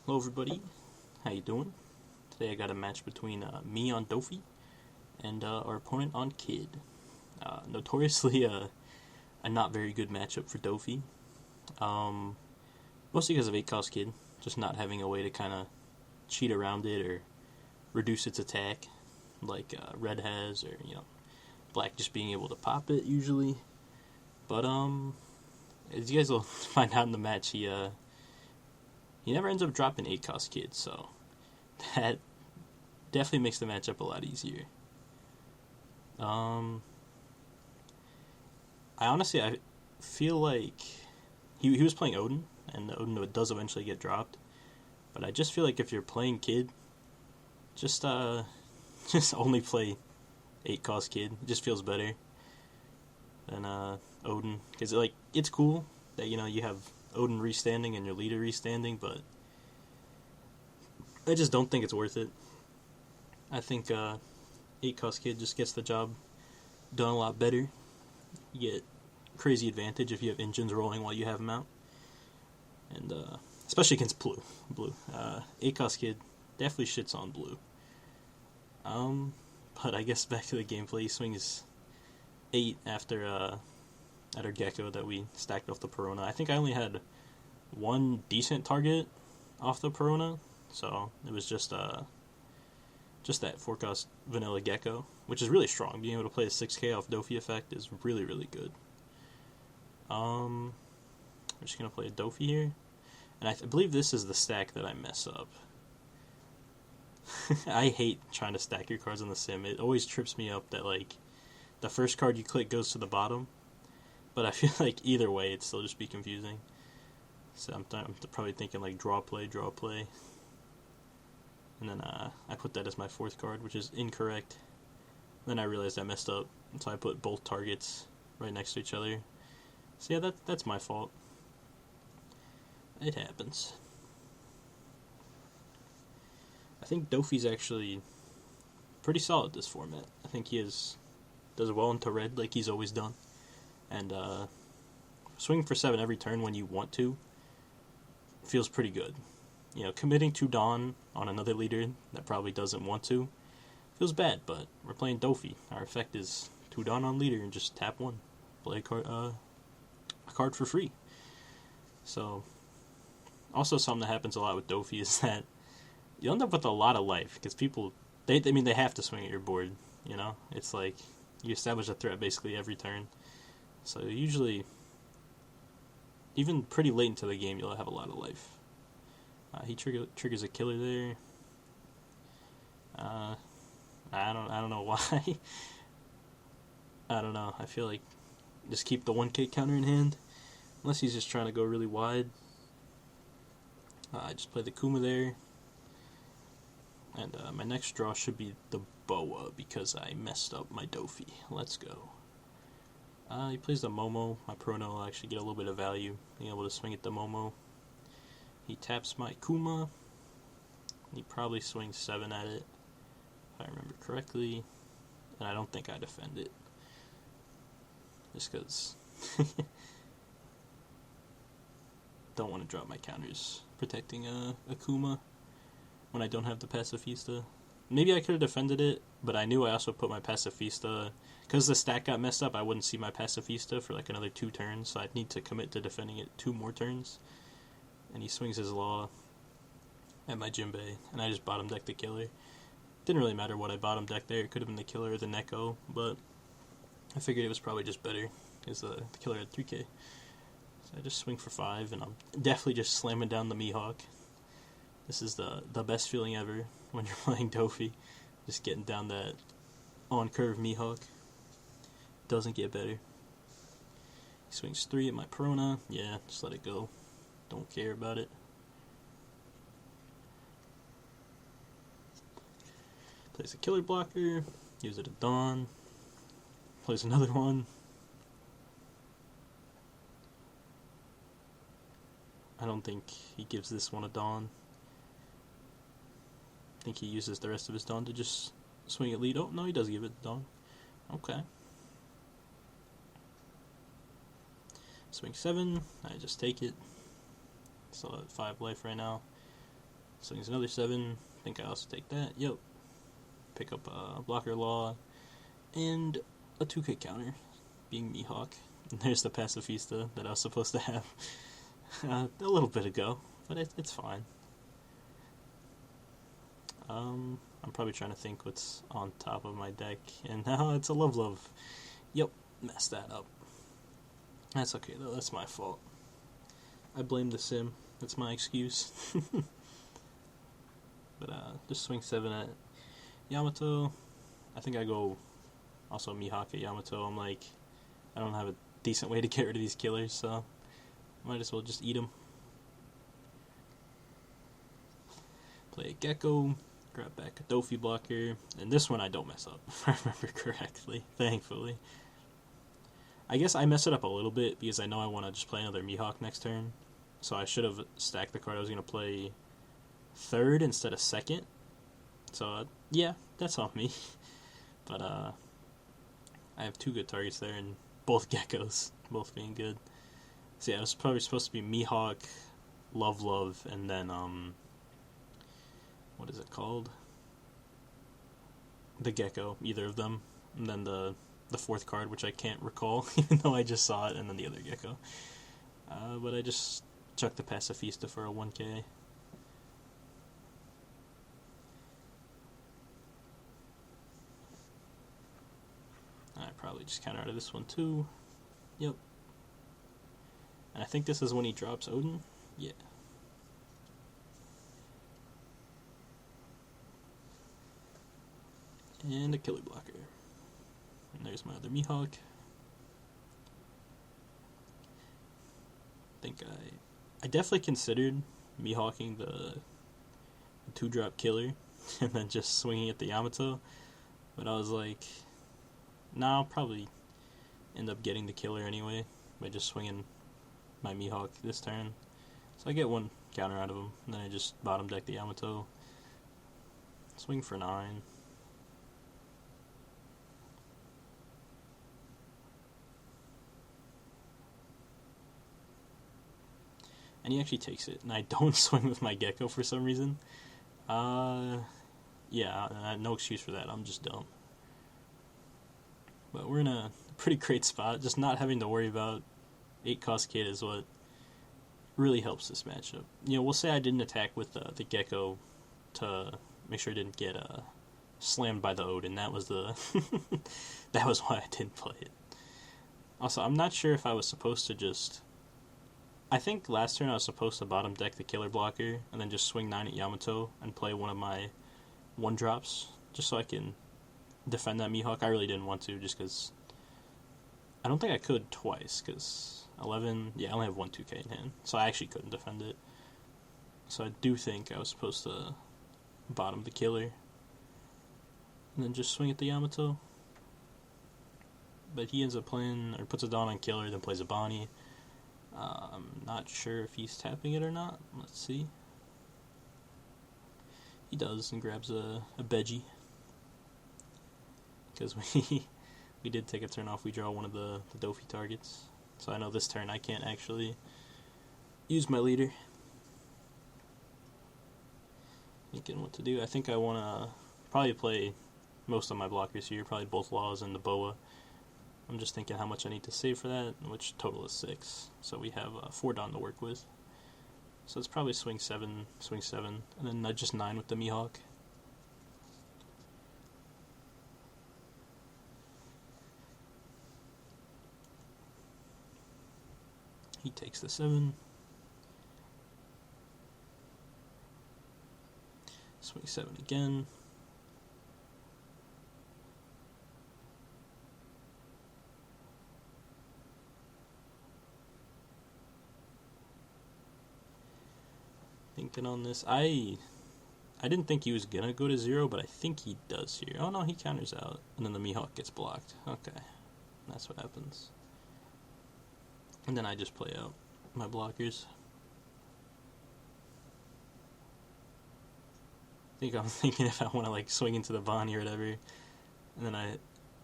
Hello everybody, how you doing? Today I got a match between me on Doffy and our opponent on Kid. Notoriously a not very good matchup for Doffy. Mostly because of 8-cost Kid, just not having a way to kind of cheat around it or reduce its attack like Red has, or Black just being able to pop it usually. But as you guys will find out in the match, he never ends up dropping 8-cost Kid, so that definitely makes the matchup a lot easier. I feel like he was playing Odin, and Odin does eventually get dropped. But I just feel like if you're playing Kid, just only play 8-cost Kid. It just feels better than Odin, because it's cool that you have Odin restanding and your leader restanding, but I just don't think it's worth it. I think 8-cost Kid just gets the job done a lot better. You get crazy advantage if you have engines rolling while you have them out, and especially against blue. 8-cost Kid definitely shits on blue. But I guess back to the gameplay. He swings 8 after at our Gecko that we stacked off the Perona. I think I only had one decent target off the Perona, so it was just that 4-cost vanilla Gecko, which is really strong. Being able to play a 6k off Doffy effect is really, really good. We're just going to play a Doffy here, and I believe this is the stack that I mess up. I hate trying to stack your cards on the sim. It always trips me up that the first card you click goes to the bottom, but I feel like either way it'd still just be confusing. So I'm probably thinking draw play, and then I put that as my 4th card, which is incorrect. Then I realized I messed up, so I put both targets right next to each other. So yeah, that's my fault. It happens. I think Doffy's actually pretty solid this format. I think he does well into red like he's always done. And swinging for 7 every turn when you want to feels pretty good. Committing to Dawn on another leader that probably doesn't want to feels bad, but we're playing Doffy. Our effect is 2 Dawn on leader and just tap 1. Play a card for free. So, also something that happens a lot with Doffy is that you end up with a lot of life, because people, they have to swing at your board, It's like, you establish a threat basically every turn. So usually, even pretty late into the game, you'll have a lot of life. He triggers a killer there. I don't know why. I don't know. I feel like just keep the 1k counter in hand, unless he's just trying to go really wide. I just play the Kuma there, and my next draw should be the Boa because I messed up my Doffy. Let's go. He plays the Momo. My Prono will actually get a little bit of value, being able to swing at the Momo. He taps my Kuma. He probably swings 7 at it, if I remember correctly. And I don't think I defend it. Just because don't want to drop my counters protecting a Kuma when I don't have the Pacifista. Maybe I could have defended it, but I knew I also put my Pacifista. Because the stack got messed up, I wouldn't see my Pacifista for another 2 turns, so I'd need to commit to defending it 2 more turns. And he swings his Law at my Jinbei, and I just bottom decked the killer. Didn't really matter what I bottom decked there. It could have been the killer or the Neko, but I figured it was probably just better, because the killer had 3k. So I just swing for 5, and I'm definitely just slamming down the Mihawk. This is the best feeling ever when you're playing Doffy. Just getting down that on-curve Mihawk. Doesn't get better. He swings 3 at my Perona. Yeah, just let it go. Don't care about it. Plays a killer blocker. Gives it a Dawn. Plays another one. I don't think he gives this one a Dawn. I think he uses the rest of his Dawn to just swing at lead. Oh, no, he does give it a Dawn. Okay. Swing 7. I just take it. Still at 5 life right now. Swings another 7. I think I also take that. Yep. Pick up a blocker law and a 2K counter, being Mihawk. And there's the Pacifista that I was supposed to have a little bit ago, but it's fine. I'm probably trying to think what's on top of my deck, and now it's a Love. Yep, messed that up. That's okay though, that's my fault. I blame the sim, that's my excuse. But just swing 7 at Yamato. I think I go also Mihawk at Yamato. I'm like, I don't have a decent way to get rid of these killers, so might as well just eat them. Play a Gecko, grab back a Doffy blocker, and this one I don't mess up, if I remember correctly, thankfully. I guess I mess it up a little bit because I know I want to just play another Mihawk next turn, so I should have stacked the card I was going to play 3rd instead of 2nd. So, yeah, that's on me. But, I have 2 good targets there, and both Geckos, both being good. So, yeah, it was probably supposed to be Mihawk, Love, and then, what is it called? The Gecko, either of them. And then the 4th card, which I can't recall, even though I just saw it, and then the other Gecko. But I just chucked the Pacifista for a 1K. I probably just counter out of this one too. Yep. And I think this is when he drops Odin. Yeah. And a killer blocker. And there's my other Mihawk. I think I definitely considered Mihawking the 2-drop killer and then just swinging at the Yamato. But I was like, nah, I'll probably end up getting the killer anyway by just swinging my Mihawk this turn. So I get 1 counter out of him, and then I just bottom deck the Yamato. Swing for 9. And he actually takes it, and I don't swing with my Gecko for some reason. Yeah, no excuse for that, I'm just dumb. But we're in a pretty great spot. Just not having to worry about 8-cost kid is what really helps this matchup. You know, we'll say I didn't attack with the Gecko to make sure I didn't get slammed by the Odin. That was the that was why I didn't play it. Also, I'm not sure if I was supposed to just... I think last turn I was supposed to bottom deck the killer blocker and then just swing 9 at Yamato and play one of my 1-drops just so I can defend that Mihawk. I really didn't want to just because I don't think I could twice because 11, yeah, I only have 1 2K in hand, so I actually couldn't defend it. So I do think I was supposed to bottom the killer and then just swing at the Yamato. But he ends up playing, or puts a Dawn on killer, then plays a Bonnie. I'm not sure if he's tapping it or not. Let's see. He does, and grabs a Veggie. Because we did take a turn off. We draw one of the Doffy targets. So I know this turn I can't actually use my leader. Thinking what to do. I think I want to probably play most of my blockers here. Probably both Laws and the Boa. I'm just thinking how much I need to save for that, which total is 6. So we have 4 Dawn to work with. So it's probably swing 7, and then just 9 with the Mihawk. He takes the 7. Swing 7 again. Thinking on this, I didn't think he was gonna go to 0, but I think he does here. Oh no, he counters out, and then the Mihawk gets blocked. Okay, that's what happens. And then I just play out my blockers. I think I'm thinking if I want to like swing into the Bonnie or whatever, and then I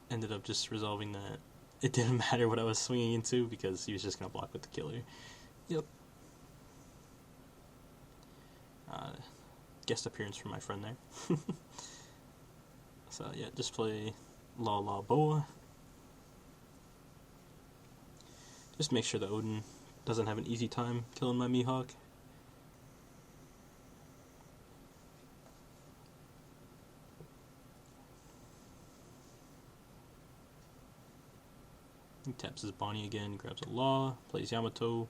ended up just resolving that it didn't matter what I was swinging into because he was just gonna block with the killer. Yep. guest appearance from my friend there. So yeah, just play La La Boa. Just make sure that Odin doesn't have an easy time killing my Mihawk. He taps his Bonnie again, grabs a Law, plays Yamato,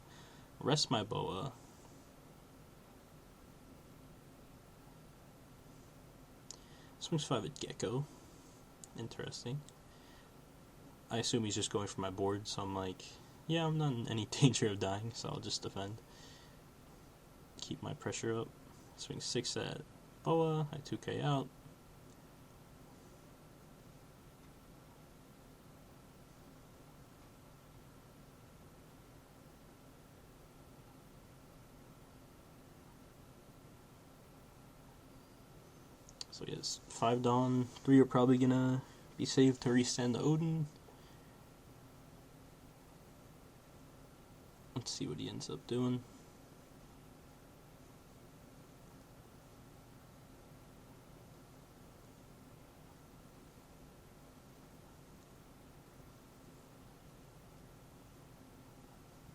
rests my Boa. Swings 5 at Gecko. Interesting. I assume he's just going for my board, so I'm like, yeah, I'm not in any danger of dying, so I'll just defend. Keep my pressure up. Swing 6 at Boa, I 2k out. So yes, 5 Dawn, 3 are probably gonna be saved to restand the Odin. Let's see what he ends up doing.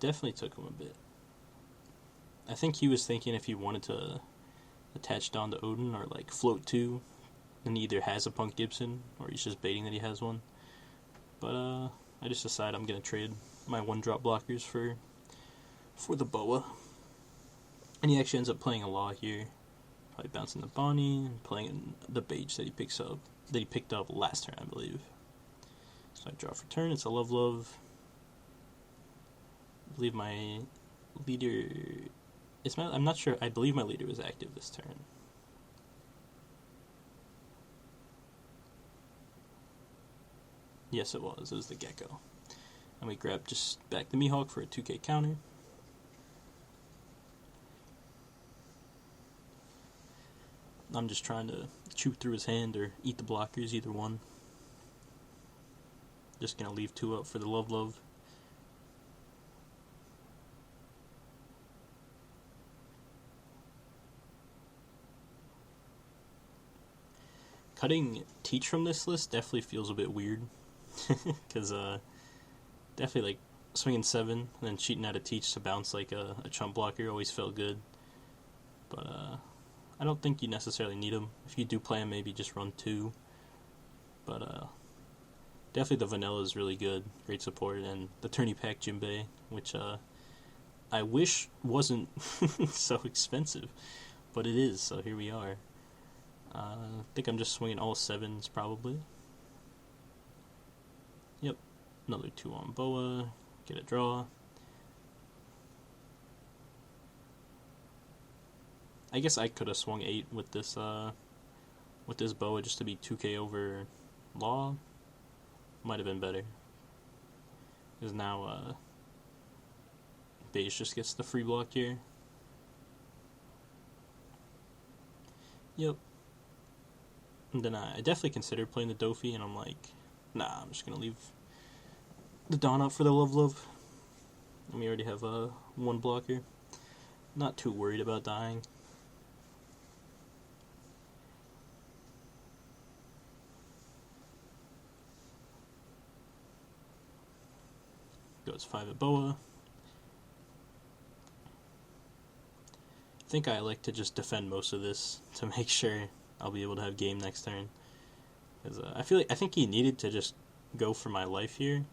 Definitely took him a bit. I think he was thinking if he wanted to attach Dawn to Odin or like float 2, and he either has a Punk Gibson or he's just baiting that he has one. But I just decided I'm gonna trade my 1-drop blockers for the Boa. And he actually ends up playing a Law here. Probably bouncing the Bonnie and playing the Beige that he picked up last turn, I believe. So I draw for turn, it's a Love. I believe my leader I'm not sure, I believe my leader was active this turn. Yes, it was the Gecko. And we grab just back the Mihawk for a 2k counter. I'm just trying to chew through his hand or eat the blockers, either one. Just gonna leave 2 up for the Love. Cutting Teach from this list definitely feels a bit weird. Because definitely like swinging 7 and then cheating out a Teach to bounce like a chump blocker always felt good. But I don't think you necessarily need them. If you do play them, maybe just run 2. But definitely the vanilla is really good, great support, and the tourney pack Jinbei, which I wish wasn't so expensive, but it is, so here we are. I think I'm just swinging all 7s probably. Yep, another 2 on Boa, get a draw. I guess I could have swung 8 with this Boa just to be 2k over Law. Might have been better. Because now Beige just gets the free block here. Yep. And then I definitely considered playing the Doffy, and I'm like, nah, I'm just going to leave the Dawn up for the Love. And we already have 1 blocker. Not too worried about dying. Goes 5 at Boa. I think I like to just defend most of this to make sure I'll be able to have game next turn. Because I think he needed to just go for my life here.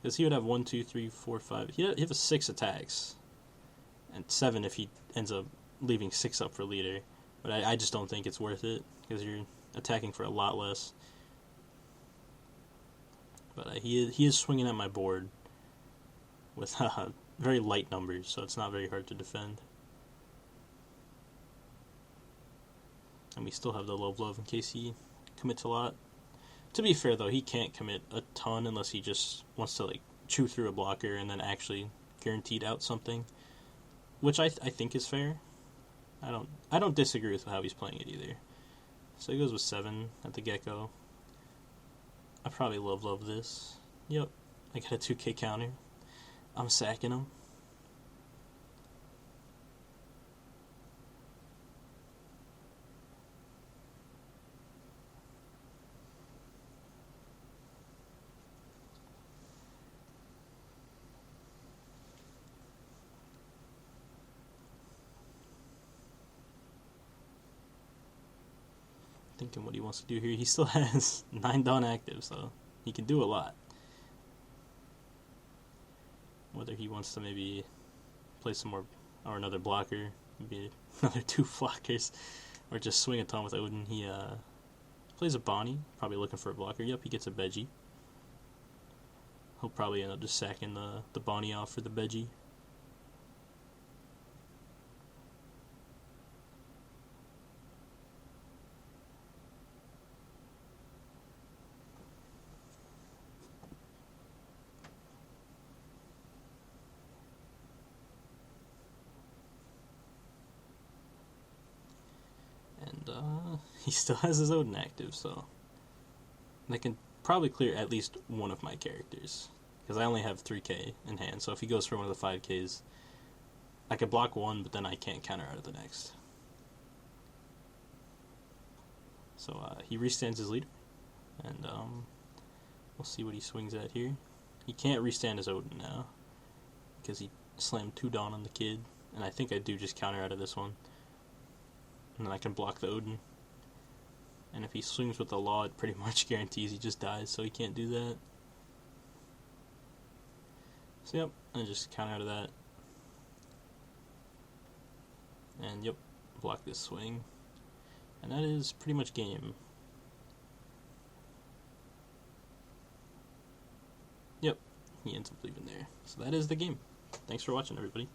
Because he would have 1, 2, 3, 4, 5. He'd have 6 attacks. And 7 if he ends up leaving 6 up for leader. But I just don't think it's worth it. Because you're attacking for a lot less. But he is swinging at my board with very light numbers, so it's not very hard to defend. And we still have the Love in case he commits a lot. To be fair, though, he can't commit a ton unless he just wants to like chew through a blocker and then actually guaranteed out something, which I think is fair. I don't disagree with how he's playing it either. So he goes with 7 at the Gecko. I probably love this. Yep, I got a 2k counter. I'm sacking him. thinking what he wants to do here. He still has 9 Dawn active, so he can do a lot. Whether he wants to maybe play some more, or another blocker, maybe another 2 blockers, or just swing a ton with Odin. He plays a Bonnie, probably looking for a blocker. Yep, he gets a Veggie. He'll probably end up just sacking the Bonnie off for the Veggie. And he still has his Odin active, so that can probably clear at least one of my characters, because I only have 3k in hand, so if he goes for one of the 5ks, I could block one, but then I can't counter out of the next. So he restands his leader, and we'll see what he swings at here. He can't restand his Odin now, because he slammed 2 Dawn on the kid, and I think I do just counter out of this one. And then I can block the Odin. And if he swings with the Law, it pretty much guarantees he just dies, so he can't do that. So yep, I just counter out of that. And yep, block this swing. And that is pretty much game. Yep, he ends up leaving there. So that is the game. Thanks for watching, everybody.